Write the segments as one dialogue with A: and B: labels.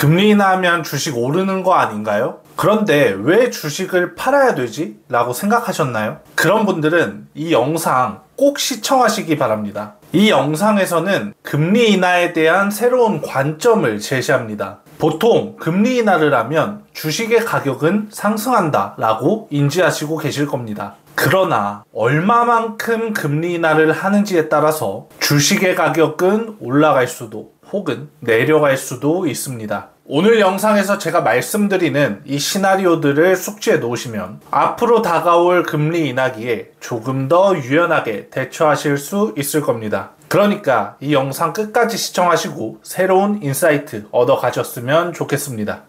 A: 금리 인하하면 주식 오르는 거 아닌가요? 그런데 왜 주식을 팔아야 되지? 라고 생각하셨나요? 그런 분들은 이 영상 꼭 시청하시기 바랍니다. 이 영상에서는 금리 인하에 대한 새로운 관점을 제시합니다. 보통 금리 인하를 하면 주식의 가격은 상승한다 라고 인지하시고 계실 겁니다. 그러나 얼마만큼 금리 인하를 하는지에 따라서 주식의 가격은 올라갈 수도 혹은 내려갈 수도 있습니다. 오늘 영상에서 제가 말씀드리는 이 시나리오들을 숙지해 놓으시면 앞으로 다가올 금리 인하기에 조금 더 유연하게 대처하실 수 있을 겁니다. 그러니까 이 영상 끝까지 시청하시고 새로운 인사이트 얻어 가셨으면 좋겠습니다.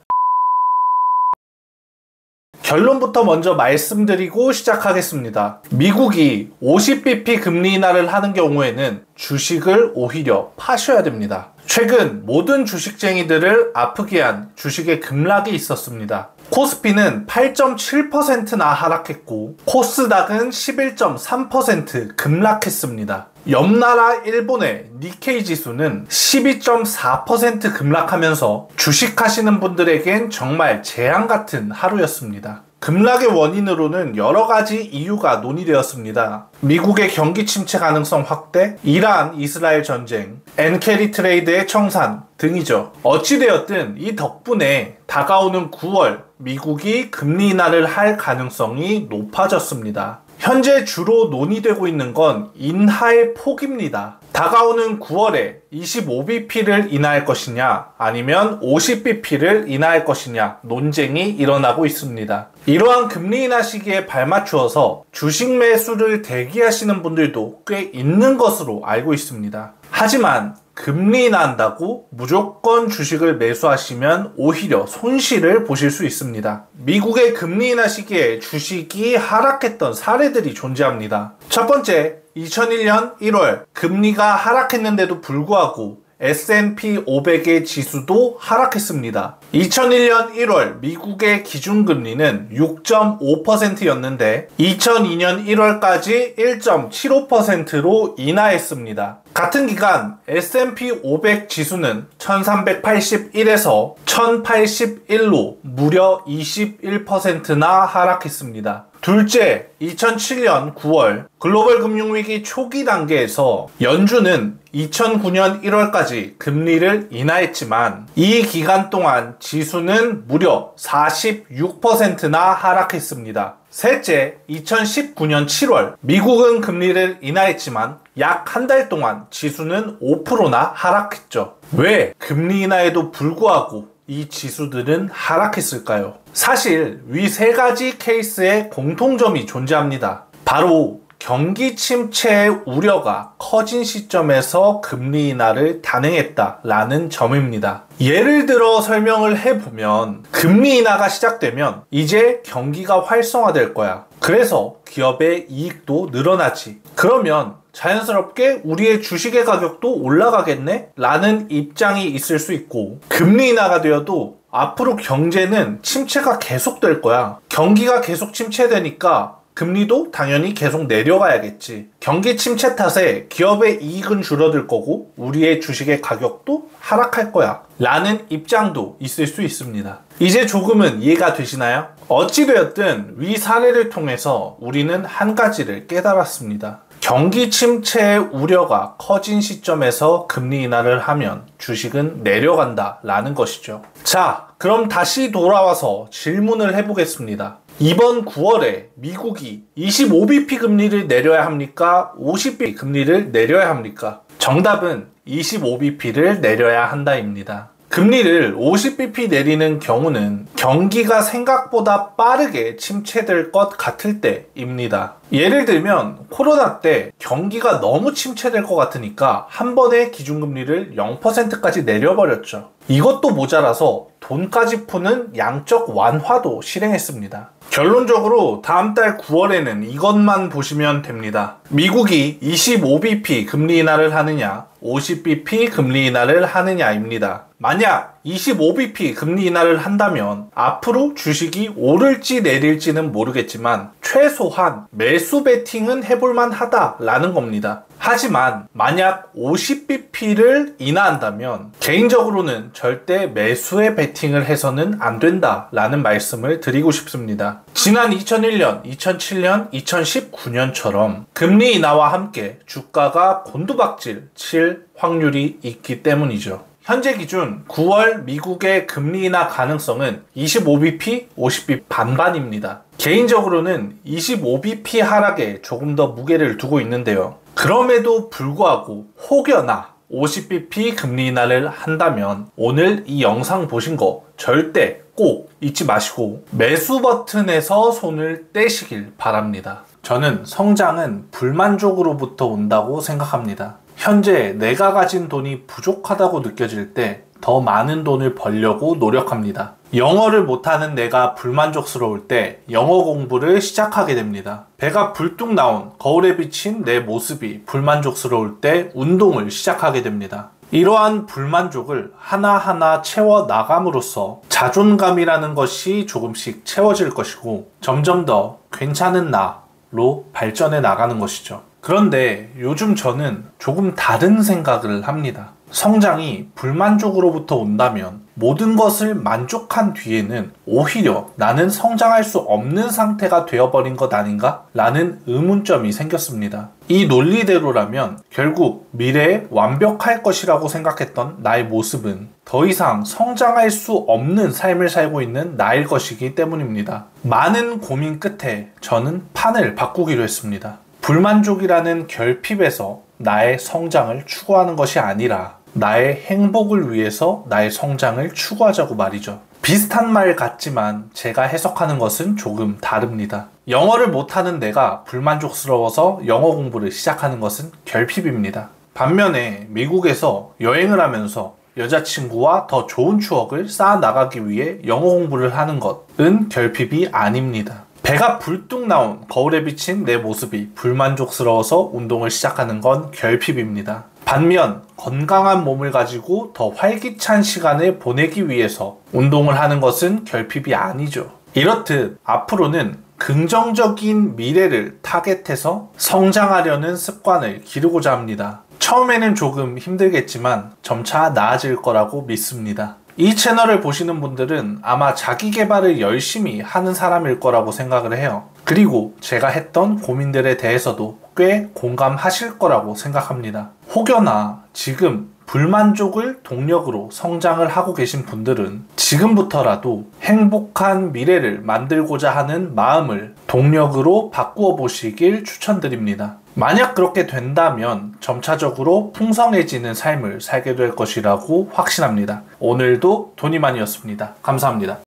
A: 결론부터 먼저 말씀드리고 시작하겠습니다. 미국이 50bp 금리 인하를 하는 경우에는 주식을 오히려 파셔야 됩니다. 최근 모든 주식쟁이들을 아프게 한 주식의 급락이 있었습니다. 코스피는 8.7%나 하락했고 코스닥은 11.3% 급락했습니다. 옆나라 일본의 니케이 지수는 12.4% 급락하면서 주식하시는 분들에겐 정말 재앙 같은 하루였습니다. 급락의 원인으로는 여러 가지 이유가 논의되었습니다. 미국의 경기 침체 가능성 확대, 이란, 이스라엘 전쟁, 엔캐리 트레이드의 청산 등이죠. 어찌되었든 이 덕분에 다가오는 9월 미국이 금리 인하를 할 가능성이 높아졌습니다. 현재 주로 논의되고 있는 건 인하의 폭입니다. 다가오는 9월에 25bp를 인하할 것이냐 아니면 50bp를 인하할 것이냐 논쟁이 일어나고 있습니다. 이러한 금리 인하 시기에 발맞추어서 주식 매수를 대기하시는 분들도 꽤 있는 것으로 알고 있습니다. 하지만 금리 인하한다고 무조건 주식을 매수하시면 오히려 손실을 보실 수 있습니다. 미국의 금리 인하 시기에 주식이 하락했던 사례들이 존재합니다. 첫 번째, 2001년 1월 금리가 하락했는데도 불구하고 S&P 500의 지수도 하락했습니다. 2001년 1월 미국의 기준금리는 6.5%였는데 2002년 1월까지 1.75%로 인하했습니다. 같은 기간 S&P 500 지수는 1381에서 1081로 무려 21%나 하락했습니다. 둘째, 2007년 9월 글로벌 금융위기 초기 단계에서 연준은 2009년 1월까지 금리를 인하했지만 이 기간 동안 지수는 무려 46%나 하락했습니다. 셋째, 2019년 7월 미국은 금리를 인하했지만 약 한 달 동안 지수는 5%나 하락했죠. 왜 금리 인하에도 불구하고 이 지수들은 하락했을까요? 사실 위 세 가지 케이스에 공통점이 존재합니다. 바로 경기 침체의 우려가 커진 시점에서 금리 인하를 단행했다라는 점입니다. 예를 들어 설명을 해보면 금리 인하가 시작되면 이제 경기가 활성화될 거야. 그래서 기업의 이익도 늘어나지. 그러면 자연스럽게 우리의 주식의 가격도 올라가겠네? 라는 입장이 있을 수 있고 금리 인하가 되어도 앞으로 경제는 침체가 계속될 거야. 경기가 계속 침체되니까 금리도 당연히 계속 내려가야겠지. 경기 침체 탓에 기업의 이익은 줄어들 거고 우리의 주식의 가격도 하락할 거야. 라는 입장도 있을 수 있습니다. 이제 조금은 이해가 되시나요? 어찌되었든 위 사례를 통해서 우리는 한 가지를 깨달았습니다. 경기 침체의 우려가 커진 시점에서 금리 인하를 하면 주식은 내려간다 라는 것이죠. 자, 그럼 다시 돌아와서 질문을 해보겠습니다. 이번 9월에 미국이 25bp 금리를 내려야 합니까? 50bp 금리를 내려야 합니까? 정답은 25bp를 내려야 한다입니다. 금리를 50bp 내리는 경우는 경기가 생각보다 빠르게 침체될 것 같을 때입니다. 예를 들면 코로나 때 경기가 너무 침체될 것 같으니까 한 번에 기준금리를 0%까지 내려버렸죠. 이것도 모자라서 돈까지 푸는 양적 완화도 실행했습니다. 결론적으로 다음 달 9월에는 이것만 보시면 됩니다. 미국이 25bp 금리 인하를 하느냐 50bp 금리 인하를 하느냐입니다. 만약 25bp 금리 인하를 한다면 앞으로 주식이 오를지 내릴지는 모르겠지만 최소한 매수 베팅은 해볼만 하다라는 겁니다. 하지만 만약 50bp를 인하한다면 개인적으로는 절대 매수에 베팅을 해서는 안 된다라는 말씀을 드리고 싶습니다. 지난 2001년, 2007년, 2019년처럼 금리 인하와 함께 주가가 곤두박질 칠 확률이 있기 때문이죠. 현재 기준 9월 미국의 금리 인하 가능성은 25bp, 50bp 반반입니다. 개인적으로는 25bp 하락에 조금 더 무게를 두고 있는데요. 그럼에도 불구하고 혹여나 50bp 금리 인하를 한다면 오늘 이 영상 보신 거 절대 꼭 잊지 마시고 매수 버튼에서 손을 떼시길 바랍니다. 저는 성장은 불만족으로부터 온다고 생각합니다. 현재 내가 가진 돈이 부족하다고 느껴질 때 더 많은 돈을 벌려고 노력합니다. 영어를 못하는 내가 불만족스러울 때 영어 공부를 시작하게 됩니다. 배가 불뚝 나온 거울에 비친 내 모습이 불만족스러울 때 운동을 시작하게 됩니다. 이러한 불만족을 하나하나 채워 나감으로써 자존감이라는 것이 조금씩 채워질 것이고 점점 더 괜찮은 나로 발전해 나가는 것이죠. 그런데 요즘 저는 조금 다른 생각을 합니다. 성장이 불만족으로부터 온다면 모든 것을 만족한 뒤에는 오히려 나는 성장할 수 없는 상태가 되어버린 것 아닌가? 라는 의문점이 생겼습니다. 이 논리대로라면 결국 미래에 완벽할 것이라고 생각했던 나의 모습은 더 이상 성장할 수 없는 삶을 살고 있는 나일 것이기 때문입니다. 많은 고민 끝에 저는 판을 바꾸기로 했습니다. 불만족이라는 결핍에서 나의 성장을 추구하는 것이 아니라 나의 행복을 위해서 나의 성장을 추구하자고 말이죠. 비슷한 말 같지만 제가 해석하는 것은 조금 다릅니다. 영어를 못하는 내가 불만족스러워서 영어 공부를 시작하는 것은 결핍입니다. 반면에 미국에서 여행을 하면서 여자친구와 더 좋은 추억을 쌓아 나가기 위해 영어 공부를 하는 것은 결핍이 아닙니다. 배가 불뚝 나온 거울에 비친 내 모습이 불만족스러워서 운동을 시작하는 건 결핍입니다. 반면 건강한 몸을 가지고 더 활기찬 시간을 보내기 위해서 운동을 하는 것은 결핍이 아니죠. 이렇듯 앞으로는 긍정적인 미래를 타겟해서 성장하려는 습관을 기르고자 합니다. 처음에는 조금 힘들겠지만 점차 나아질 거라고 믿습니다. 이 채널을 보시는 분들은 아마 자기 개발을 열심히 하는 사람일 거라고 생각을 해요. 그리고 제가 했던 고민들에 대해서도 꽤 공감하실 거라고 생각합니다. 혹여나 지금 불만족을 동력으로 성장을 하고 계신 분들은 지금부터라도 행복한 미래를 만들고자 하는 마음을 동력으로 바꾸어 보시길 추천드립니다. 만약 그렇게 된다면 점차적으로 풍성해지는 삶을 살게 될 것이라고 확신합니다. 오늘도 돈이만이었습니다. 감사합니다.